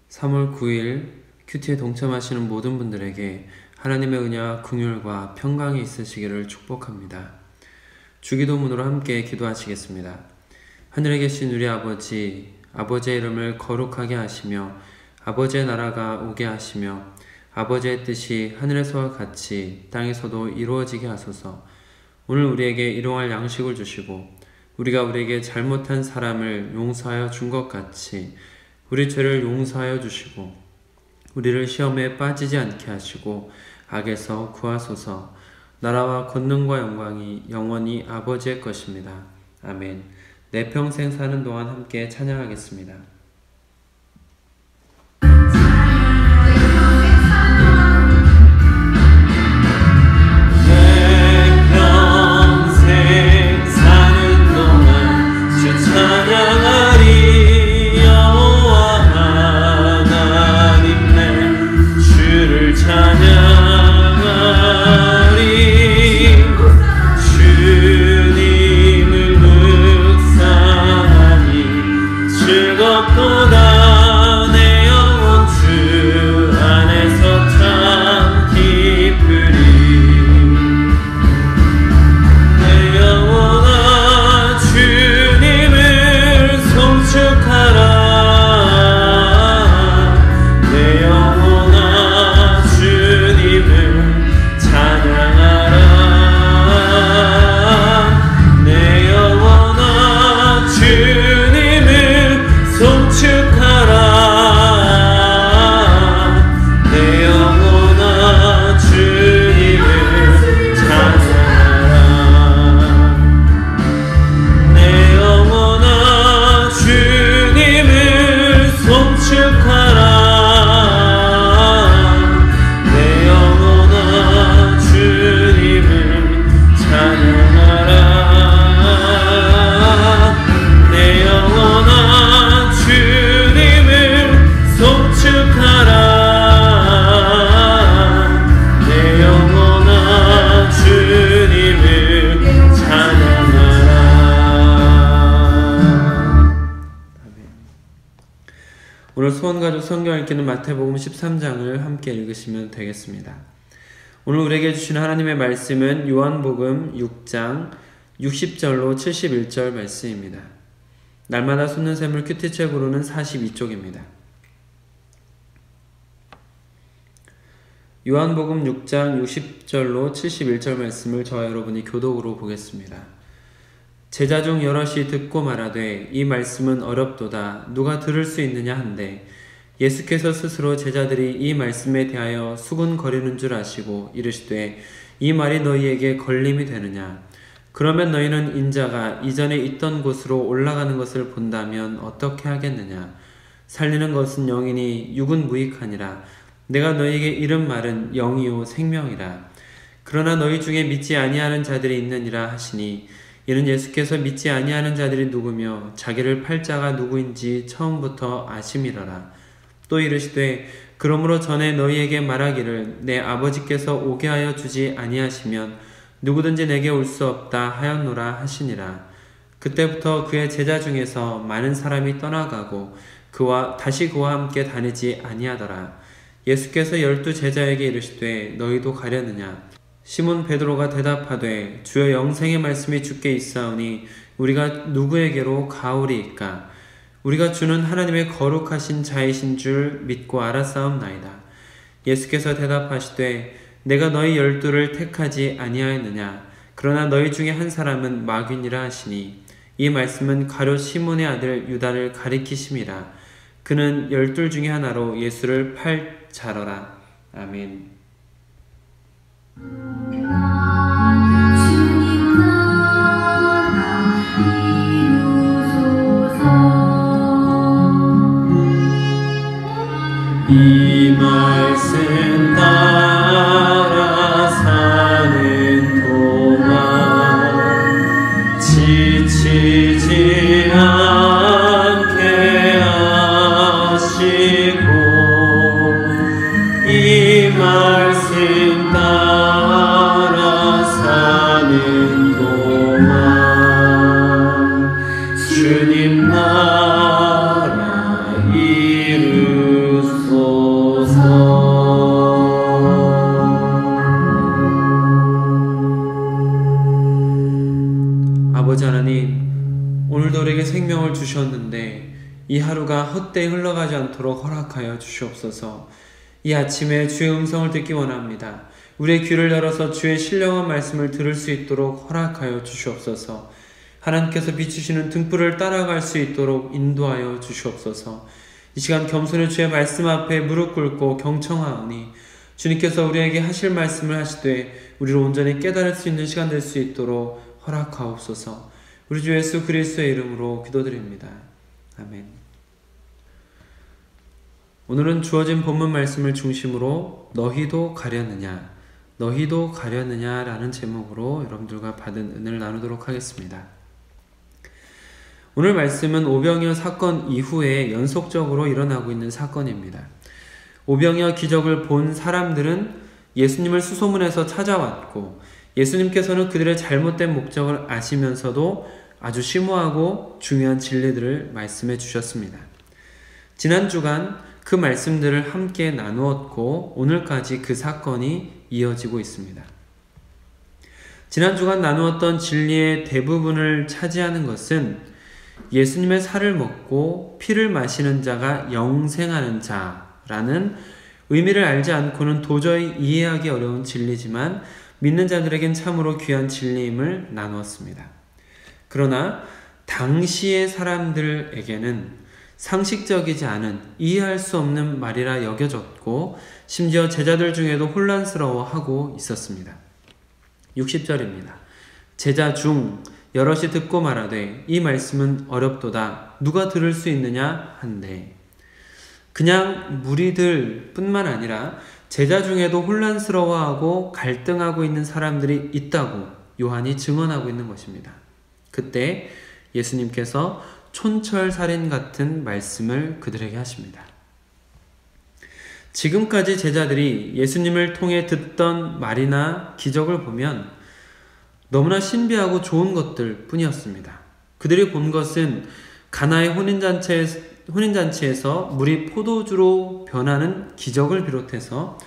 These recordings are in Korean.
3월 9일 큐티에 동참하시는 모든 분들에게 하나님의 은혜와 긍휼과 평강이 있으시기를 축복합니다. 주기도문으로 함께 기도하시겠습니다. 하늘에 계신 우리 아버지, 아버지의 이름을 거룩하게 하시며 아버지의 나라가 오게 하시며 아버지의 뜻이 하늘에서와 같이 땅에서도 이루어지게 하소서. 오늘 우리에게 일용할 양식을 주시고 우리가 우리에게 잘못한 사람을 용서하여 준 것 같이 우리 죄를 용서하여 주시고 우리를 시험에 빠지지 않게 하시고 악에서 구하소서. 나라와 권능과 영광이 영원히 아버지의 것입니다. 아멘. 내 평생 사는 동안 함께 찬양하겠습니다. 오늘 소원가족 성경 읽기는 마태복음 13장을 함께 읽으시면 되겠습니다. 오늘 우리에게 주신 하나님의 말씀은 요한복음 6장 60절로 71절 말씀입니다. 날마다 솟는 샘물 큐티책으로는 42쪽입니다. 요한복음 6장 60절로 71절 말씀을 저와 여러분이 교독으로 보겠습니다. 제자 중 여럿이 듣고 말하되 이 말씀은 어렵도다 누가 들을 수 있느냐 한데 예수께서 스스로 제자들이 이 말씀에 대하여 수군거리는 줄 아시고 이르시되 이 말이 너희에게 걸림이 되느냐 그러면 너희는 인자가 이전에 있던 곳으로 올라가는 것을 본다면 어떻게 하겠느냐 살리는 것은 영이니 육은 무익하니라 내가 너희에게 이른 말은 영이요 생명이라 그러나 너희 중에 믿지 아니하는 자들이 있느니라 하시니 이는 예수께서 믿지 아니하는 자들이 누구며 자기를 팔 자가 누구인지 처음부터 아심이러라. 또 이르시되 그러므로 전에 너희에게 말하기를 내 아버지께서 오게 하여 주지 아니하시면 누구든지 내게 올 수 없다 하였노라 하시니라. 그때부터 그의 제자 중에서 많은 사람이 떠나가고 다시 그와 함께 다니지 아니하더라. 예수께서 12 제자에게 이르시되 너희도 가려느냐 시몬 베드로가 대답하되 주여 영생의 말씀이 주께 있사오니 우리가 누구에게로 가오리이까 우리가 주는 하나님의 거룩하신 자이신 줄 믿고 알았사옵나이다. 예수께서 대답하시되 내가 너희 12를 택하지 아니하였느냐 그러나 너희 중에 한 사람은 마귀니라 하시니 이 말씀은 가룟 시몬의 아들 유다를 가리키심이라. 그는 12 중에 하나로 예수를 팔 자러라. 아멘. 주님 나라 이루소서. 이 말씀 따라 사는 동안 지치지 않게 하시고 이 말씀 따라 사는 동안 주님 나라 이루소서. 이 하루가 헛되이 흘러가지 않도록 허락하여 주시옵소서. 이 아침에 주의 음성을 듣기 원합니다. 우리의 귀를 열어서 주의 신령한 말씀을 들을 수 있도록 허락하여 주시옵소서. 하나님께서 비추시는 등불을 따라갈 수 있도록 인도하여 주시옵소서. 이 시간 겸손히 주의 말씀 앞에 무릎 꿇고 경청하오니 주님께서 우리에게 하실 말씀을 하시되 우리를 온전히 깨달을 수 있는 시간 될 수 있도록 허락하옵소서. 우리 주 예수 그리스도의 이름으로 기도드립니다. 아멘. 오늘은 주어진 본문 말씀을 중심으로 너희도 가려느냐, 너희도 가려느냐 라는 제목으로 여러분들과 받은 은혜를 나누도록 하겠습니다. 오늘 말씀은 오병이어 사건 이후에 연속적으로 일어나고 있는 사건입니다. 오병이어 기적을 본 사람들은 예수님을 수소문해서 찾아왔고 예수님께서는 그들의 잘못된 목적을 아시면서도 아주 심오하고 중요한 진리들을 말씀해 주셨습니다. 지난 주간 그 말씀들을 함께 나누었고 오늘까지 그 사건이 이어지고 있습니다. 지난 주간 나누었던 진리의 대부분을 차지하는 것은 예수님의 살을 먹고 피를 마시는 자가 영생하는 자라는 의미를 알지 않고는 도저히 이해하기 어려운 진리지만 믿는 자들에겐 참으로 귀한 진리임을 나누었습니다. 그러나 당시의 사람들에게는 상식적이지 않은 이해할 수 없는 말이라 여겨졌고 심지어 제자들 중에도 혼란스러워하고 있었습니다. 60절입니다. 제자 중 여럿이 듣고 말하되 이 말씀은 어렵도다 누가 들을 수 있느냐 한데, 그냥 무리들 뿐만 아니라 제자 중에도 혼란스러워하고 갈등하고 있는 사람들이 있다고 요한이 증언하고 있는 것입니다. 그때 예수님께서 촌철살인 같은 말씀을 그들에게 하십니다. 지금까지 제자들이 예수님을 통해 듣던 말이나 기적을 보면 너무나 신비하고 좋은 것들 뿐이었습니다. 그들이 본 것은 가나의 혼인잔치에서 물이 포도주로 변하는 기적을 비롯해서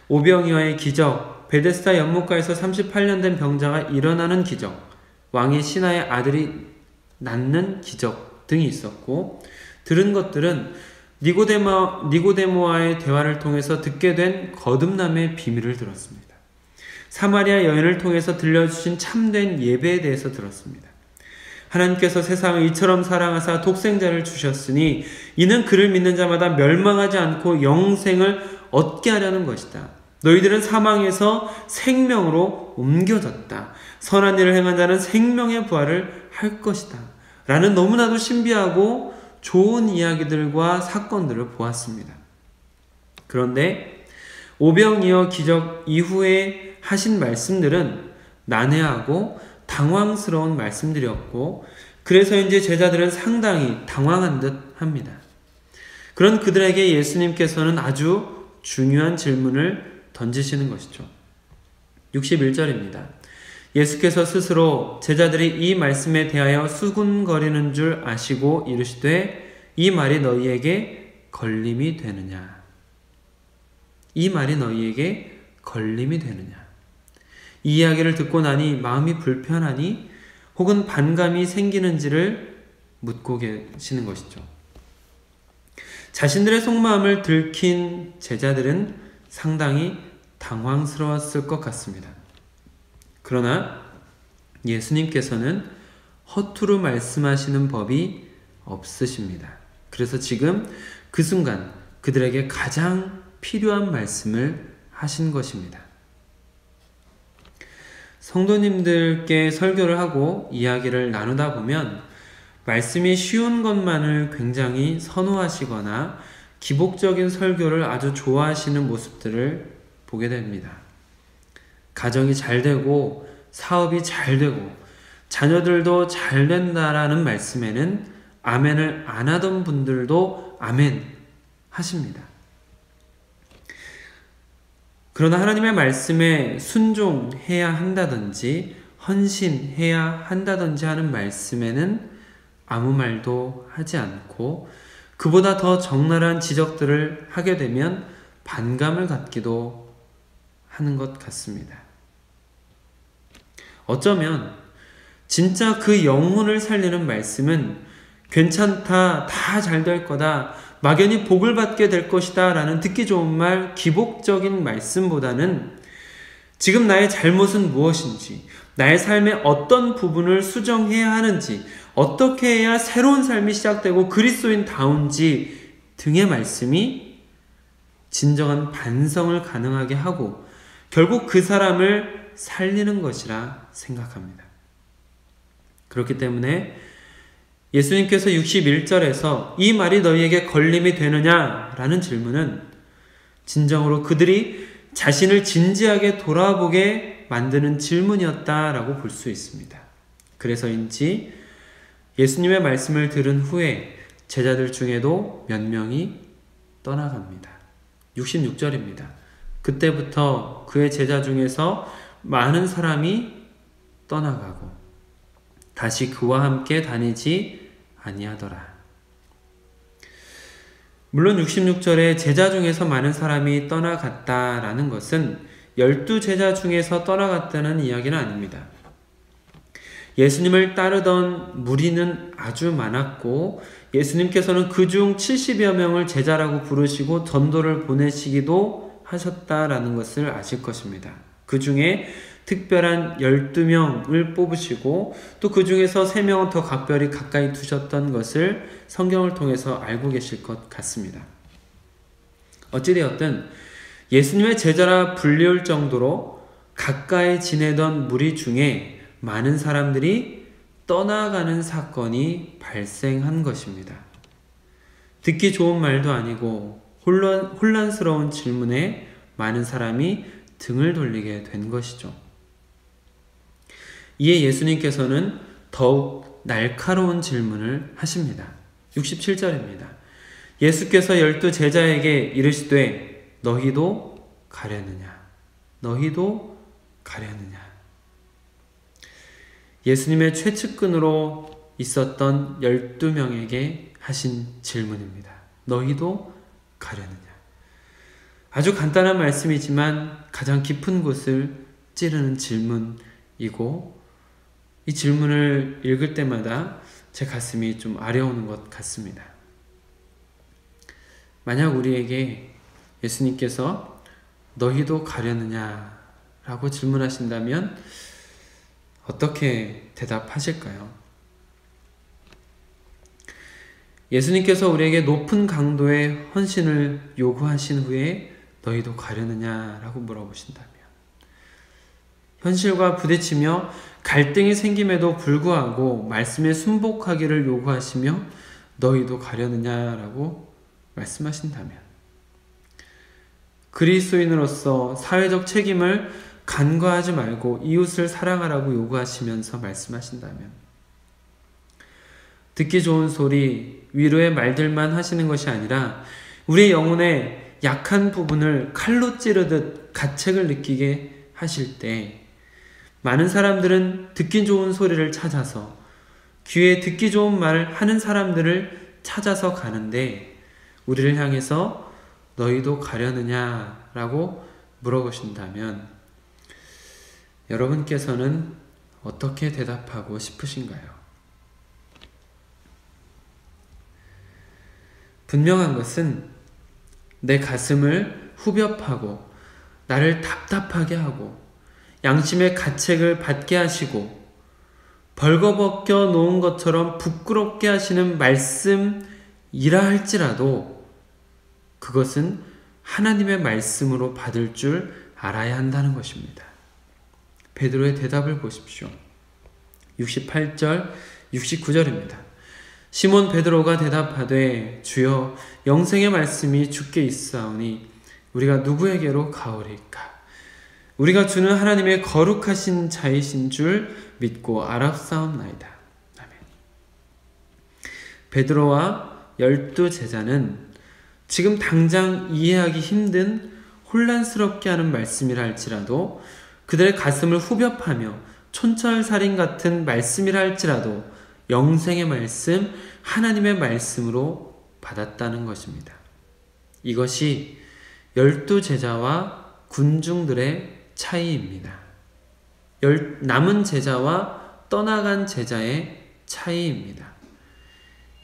오병이어의 기적, 베데스다 연못가에서 38년 된 병자가 일어나는 기적, 왕의 신하의 아들이 낳는 기적 등이 있었고, 들은 것들은 니고데모와의 대화를 통해서 듣게 된 거듭남의 비밀을 들었습니다. 사마리아 여인을 통해서 들려주신 참된 예배에 대해서 들었습니다. 하나님께서 세상을 이처럼 사랑하사 독생자를 주셨으니 이는 그를 믿는 자마다 멸망하지 않고 영생을 얻게 하려는 것이다. 너희들은 사망에서 생명으로 옮겨졌다. 선한 일을 행한 자는 생명의 부활을 할 것이다. 라는 너무나도 신비하고 좋은 이야기들과 사건들을 보았습니다. 그런데 오병이어 기적 이후에 하신 말씀들은 난해하고 당황스러운 말씀들이었고, 그래서 이제 제자들은 상당히 당황한 듯 합니다. 그런 그들에게 예수님께서는 아주 중요한 질문을 던지시는 것이죠. 61절입니다. 예수께서 스스로 제자들이 이 말씀에 대하여 수군거리는 줄 아시고 이르시되 이 말이 너희에게 걸림이 되느냐. 이 말이 너희에게 걸림이 되느냐. 이 이야기를 듣고 나니 마음이 불편하니 혹은 반감이 생기는지를 묻고 계시는 것이죠. 자신들의 속마음을 들킨 제자들은 상당히 당황스러웠을 것 같습니다. 그러나 예수님께서는 허투루 말씀하시는 법이 없으십니다. 그래서 지금 그 순간 그들에게 가장 필요한 말씀을 하신 것입니다. 성도님들께 설교를 하고 이야기를 나누다 보면 말씀이 쉬운 것만을 굉장히 선호하시거나 기복적인 설교를 아주 좋아하시는 모습들을 보게 됩니다. 가정이 잘 되고 사업이 잘 되고 자녀들도 잘 된다라는 말씀에는 아멘을 안 하던 분들도 아멘 하십니다. 그러나 하나님의 말씀에 순종해야 한다든지 헌신해야 한다든지 하는 말씀에는 아무 말도 하지 않고 그보다 더 적나라한 지적들을 하게 되면 반감을 갖기도 하는 것 같습니다. 어쩌면 진짜 그 영혼을 살리는 말씀은 괜찮다, 다 잘 될 거다, 막연히 복을 받게 될 것이다 라는 듣기 좋은 말, 기복적인 말씀보다는 지금 나의 잘못은 무엇인지, 나의 삶의 어떤 부분을 수정해야 하는지, 어떻게 해야 새로운 삶이 시작되고 그리스도인다운지 등의 말씀이 진정한 반성을 가능하게 하고 결국 그 사람을 살리는 것이라 생각합니다. 그렇기 때문에 예수님께서 61절에서 이 말이 너희에게 걸림이 되느냐? 라는 질문은 진정으로 그들이 자신을 진지하게 돌아보게 만드는 질문이었다라고 볼 수 있습니다. 그래서인지 예수님의 말씀을 들은 후에 제자들 중에도 몇 명이 떠나갑니다. 66절입니다. 그때부터 그의 제자 중에서 많은 사람이 떠나가고 다시 그와 함께 다니지 아니하더라. 물론 66절에 제자 중에서 많은 사람이 떠나갔다라는 것은 12제자 중에서 떠나갔다는 이야기는 아닙니다. 예수님을 따르던 무리는 아주 많았고 예수님께서는 그중 70여 명을 제자라고 부르시고 전도를 보내시기도 하셨다라는 것을 아실 것입니다. 그 중에 특별한 12명을 뽑으시고 또 그 중에서 3명은 더 각별히 가까이 두셨던 것을 성경을 통해서 알고 계실 것 같습니다. 어찌되었든 예수님의 제자라 불리울 정도로 가까이 지내던 무리 중에 많은 사람들이 떠나가는 사건이 발생한 것입니다. 듣기 좋은 말도 아니고 혼란스러운 질문에 많은 사람이 등을 돌리게 된 것이죠. 이에 예수님께서는 더욱 날카로운 질문을 하십니다. 67절입니다. 예수께서 12제자에게 이르시되 너희도 가려느냐? 너희도 가려느냐? 예수님의 최측근으로 있었던 12명에게 하신 질문입니다. 너희도 가려느냐? 아주 간단한 말씀이지만 가장 깊은 곳을 찌르는 질문이고 이 질문을 읽을 때마다 제 가슴이 좀 아려오는 것 같습니다. 만약 우리에게 예수님께서 너희도 가려느냐 라고 질문하신다면 어떻게 대답하실까요? 예수님께서 우리에게 높은 강도의 헌신을 요구하신 후에 너희도 가려느냐 라고 물어보신다면 현실과 부딪히며 갈등이 생김에도 불구하고 말씀에 순복하기를 요구하시며 너희도 가려느냐라고 말씀하신다면 그리스도인으로서 사회적 책임을 간과하지 말고 이웃을 사랑하라고 요구하시면서 말씀하신다면 듣기 좋은 소리, 위로의 말들만 하시는 것이 아니라 우리의 영혼의 약한 부분을 칼로 찌르듯 가책을 느끼게 하실 때 많은 사람들은 듣기 좋은 소리를 찾아서 귀에 듣기 좋은 말을 하는 사람들을 찾아서 가는데 우리를 향해서 너희도 가려느냐라고 물어보신다면 여러분께서는 어떻게 대답하고 싶으신가요? 분명한 것은 내 가슴을 후벼 파고 나를 답답하게 하고 양심의 가책을 받게 하시고 벌거벗겨 놓은 것처럼 부끄럽게 하시는 말씀이라 할지라도 그것은 하나님의 말씀으로 받을 줄 알아야 한다는 것입니다. 베드로의 대답을 보십시오. 68절, 69절입니다. 시몬 베드로가 대답하되 주여 영생의 말씀이 주께 있사오니 우리가 누구에게로 가오리까? 우리가 주는 하나님의 거룩하신 자이신 줄 믿고 알았사옵나이다. 아멘. 베드로와 12제자는 지금 당장 이해하기 힘든 혼란스럽게 하는 말씀이라 할지라도 그들의 가슴을 후벼 파며 촌철살인 같은 말씀이라 할지라도 영생의 말씀, 하나님의 말씀으로 받았다는 것입니다. 이것이 12제자와 군중들의 차이입니다. 남은 제자와 떠나간 제자의 차이입니다.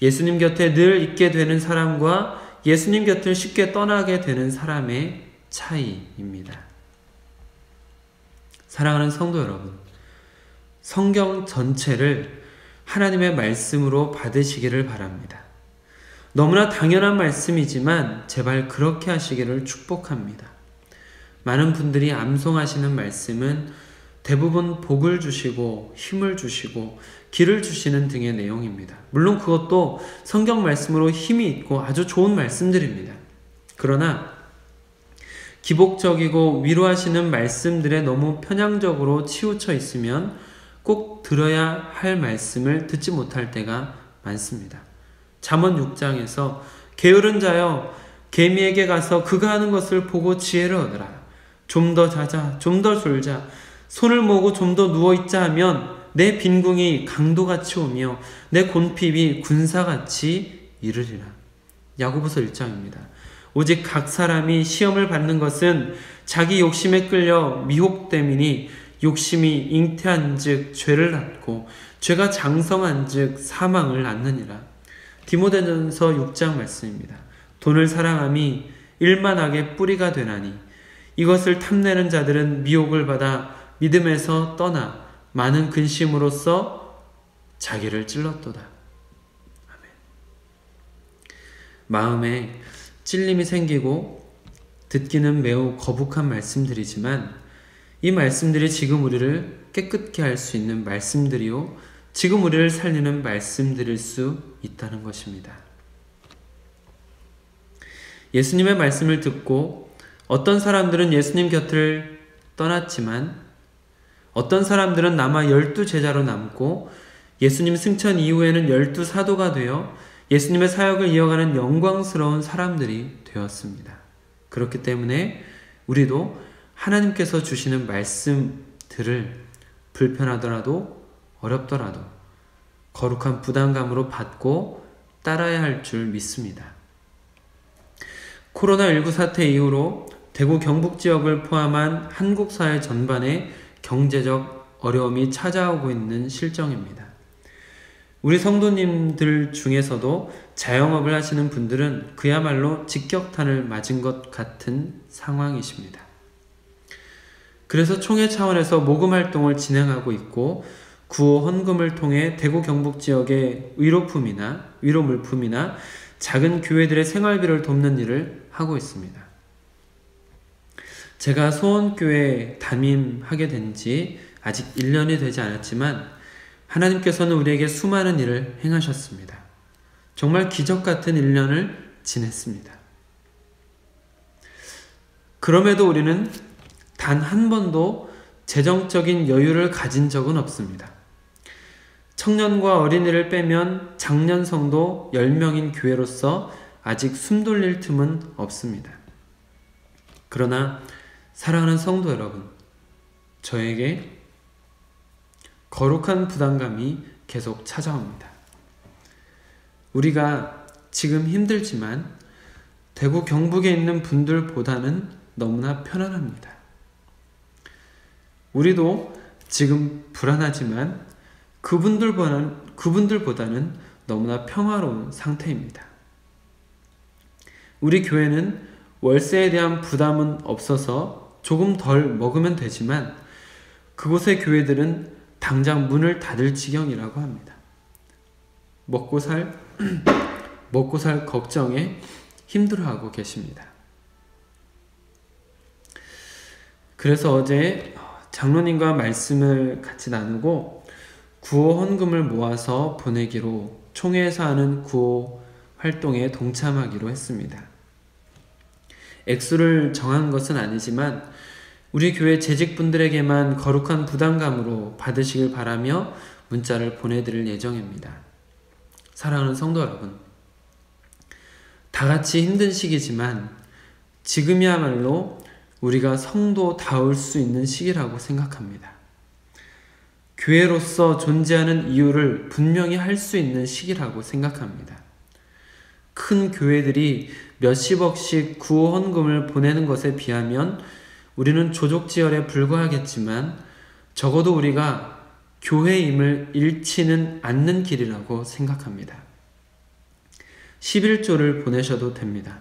예수님 곁에 늘 있게 되는 사람과 예수님 곁을 쉽게 떠나게 되는 사람의 차이입니다. 사랑하는 성도 여러분, 성경 전체를 하나님의 말씀으로 받으시기를 바랍니다. 너무나 당연한 말씀이지만 제발 그렇게 하시기를 축복합니다. 많은 분들이 암송하시는 말씀은 대부분 복을 주시고 힘을 주시고 길을 주시는 등의 내용입니다. 물론 그것도 성경 말씀으로 힘이 있고 아주 좋은 말씀들입니다. 그러나 기복적이고 위로하시는 말씀들에 너무 편향적으로 치우쳐 있으면 꼭 들어야 할 말씀을 듣지 못할 때가 많습니다. 잠언 6장에서 게으른 자여 개미에게 가서 그가 하는 것을 보고 지혜를 얻으라. 좀 더 자자, 좀 더 졸자, 손을 모으고 좀 더 누워있자 하면 내 빈궁이 강도같이 오며 내 곤핍이 군사같이 이르리라. 야고보서 1장입니다. 오직 각 사람이 시험을 받는 것은 자기 욕심에 끌려 미혹됨이니 욕심이 잉태한 즉 죄를 낳고 죄가 장성한 즉 사망을 낳느니라. 디모데전서 6장 말씀입니다. 돈을 사랑함이 일만하게 뿌리가 되나니 이것을 탐내는 자들은 미혹을 받아 믿음에서 떠나 많은 근심으로써 자기를 찔렀도다. 아멘. 마음에 찔림이 생기고 듣기는 매우 거북한 말씀들이지만 이 말씀들이 지금 우리를 깨끗게 할 수 있는 말씀들이요, 지금 우리를 살리는 말씀들일 수 있다는 것입니다. 예수님의 말씀을 듣고 어떤 사람들은 예수님 곁을 떠났지만 어떤 사람들은 남아 12제자로 남고 예수님 승천 이후에는 12사도가 되어 예수님의 사역을 이어가는 영광스러운 사람들이 되었습니다. 그렇기 때문에 우리도 하나님께서 주시는 말씀들을 불편하더라도 어렵더라도 거룩한 부담감으로 받고 따라야 할 줄 믿습니다. 코로나19 사태 이후로 대구 경북 지역을 포함한 한국 사회 전반에 경제적 어려움이 찾아오고 있는 실정입니다. 우리 성도님들 중에서도 자영업을 하시는 분들은 그야말로 직격탄을 맞은 것 같은 상황이십니다. 그래서 총회 차원에서 모금 활동을 진행하고 있고 구호 헌금을 통해 대구 경북 지역의 위로 물품이나 작은 교회들의 생활비를 돕는 일을 하고 있습니다. 제가 소원교회 담임하게 된 지 아직 1년이 되지 않았지만 하나님께서는 우리에게 수많은 일을 행하셨습니다. 정말 기적같은 1년을 지냈습니다. 그럼에도 우리는 단 한 번도 재정적인 여유를 가진 적은 없습니다. 청년과 어린이를 빼면 장년 성도 10명인 교회로서 아직 숨 돌릴 틈은 없습니다. 그러나 사랑하는 성도 여러분, 저에게 거룩한 부담감이 계속 찾아옵니다. 우리가 지금 힘들지만 대구 경북에 있는 분들보다는 너무나 편안합니다. 우리도 지금 불안하지만 그분들보다는 너무나 평화로운 상태입니다. 우리 교회는 월세에 대한 부담은 없어서 조금 덜 먹으면 되지만 그곳의 교회들은 당장 문을 닫을 지경이라고 합니다. 먹고 살 걱정에 힘들어하고 계십니다. 그래서 어제 장로님과 말씀을 같이 나누고 구호 헌금을 모아서 보내기로 총회에서 하는 구호 활동에 동참하기로 했습니다. 액수를 정한 것은 아니지만 우리 교회 재직분들에게만 거룩한 부담감으로 받으시길 바라며 문자를 보내드릴 예정입니다. 사랑하는 성도 여러분, 다 같이 힘든 시기지만 지금이야말로 우리가 성도다울 수 있는 시기라고 생각합니다. 교회로서 존재하는 이유를 분명히 할 수 있는 시기라고 생각합니다. 큰 교회들이 몇십억씩 구호 헌금을 보내는 것에 비하면 우리는 조족지혈에 불과하겠지만 적어도 우리가 교회임을 잃지는 않는 길이라고 생각합니다. 11조를 보내셔도 됩니다.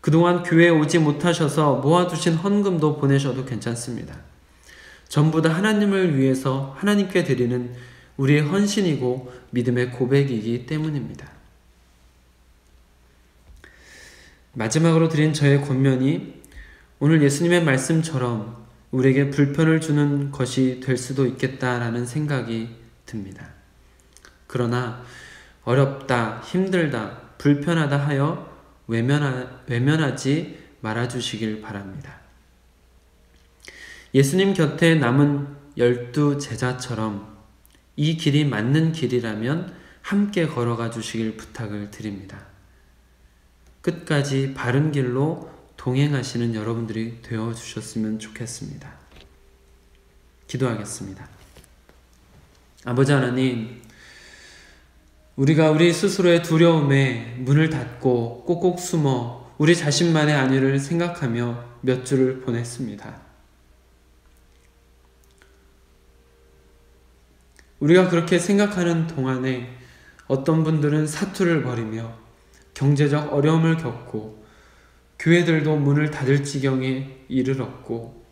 그동안 교회에 오지 못하셔서 모아두신 헌금도 보내셔도 괜찮습니다. 전부 다 하나님을 위해서 하나님께 드리는 우리의 헌신이고 믿음의 고백이기 때문입니다. 마지막으로 드린 저의 권면이 오늘 예수님의 말씀처럼 우리에게 불편을 주는 것이 될 수도 있겠다라는 생각이 듭니다. 그러나 어렵다, 힘들다, 불편하다 하여 외면하지 말아주시길 바랍니다. 예수님 곁에 남은 12 제자처럼 이 길이 맞는 길이라면 함께 걸어가 주시길 부탁을 드립니다. 끝까지 바른 길로 동행하시는 여러분들이 되어주셨으면 좋겠습니다. 기도하겠습니다. 아버지 하나님, 우리가 우리 스스로의 두려움에 문을 닫고 꼭꼭 숨어 우리 자신만의 안위를 생각하며 몇 주를 보냈습니다. 우리가 그렇게 생각하는 동안에 어떤 분들은 사투를 벌이며 경제적 어려움을 겪고 교회들도 문을 닫을 지경에 이르렀고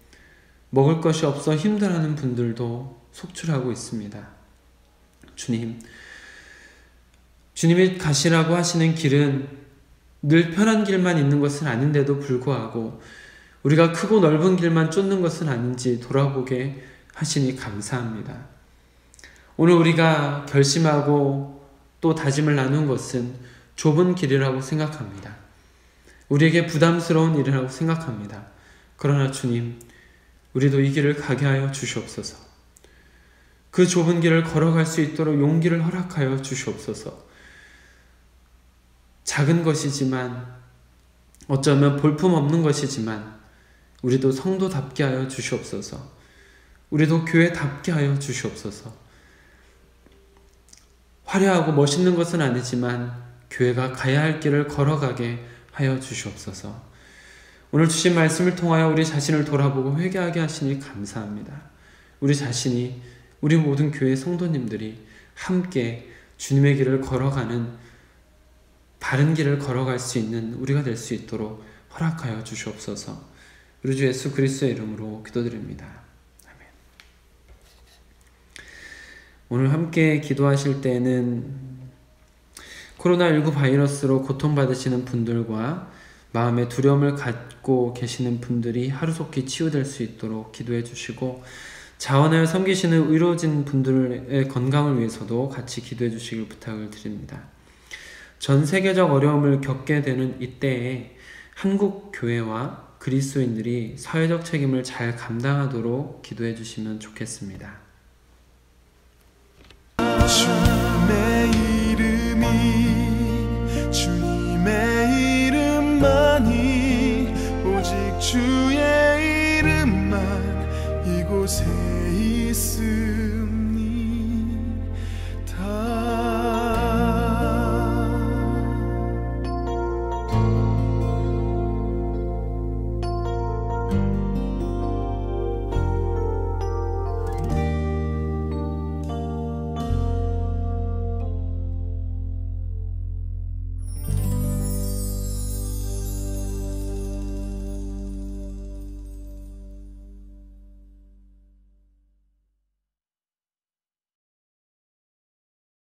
먹을 것이 없어 힘들어하는 분들도 속출하고 있습니다. 주님이 가시라고 하시는 길은 늘 편한 길만 있는 것은 아닌데도 불구하고 우리가 크고 넓은 길만 쫓는 것은 아닌지 돌아보게 하시니 감사합니다. 오늘 우리가 결심하고 또 다짐을 나눈 것은 좁은 길이라고 생각합니다. 우리에게 부담스러운 일이라고 생각합니다. 그러나 주님, 우리도 이 길을 가게 하여 주시옵소서. 그 좁은 길을 걸어갈 수 있도록 용기를 허락하여 주시옵소서. 작은 것이지만 어쩌면 볼품없는 것이지만 우리도 성도답게 하여 주시옵소서. 우리도 교회답게 하여 주시옵소서. 화려하고 멋있는 것은 아니지만 교회가 가야 할 길을 걸어가게 하여 주시옵소서. 오늘 주신 말씀을 통하여 우리 자신을 돌아보고 회개하게 하시니 감사합니다. 우리 자신이, 우리 모든 교회 성도님들이 함께 주님의 길을 걸어가는, 바른 길을 걸어갈 수 있는 우리가 될 수 있도록 허락하여 주시옵소서. 우리 주 예수 그리스도의 이름으로 기도드립니다. 아멘. 오늘 함께 기도하실 때는 코로나19 바이러스로 고통받으시는 분들과 마음의 두려움을 갖고 계시는 분들이 하루속히 치유될 수 있도록 기도해 주시고, 자원하여 섬기시는 의료진 분들의 건강을 위해서도 같이 기도해 주시길 부탁을 드립니다. 전 세계적 어려움을 겪게 되는 이때에 한국 교회와 그리스도인들이 사회적 책임을 잘 감당하도록 기도해 주시면 좋겠습니다. 주님의 이름이, 주님의 이름만이, 오직 주의 이름만 이곳에 있음.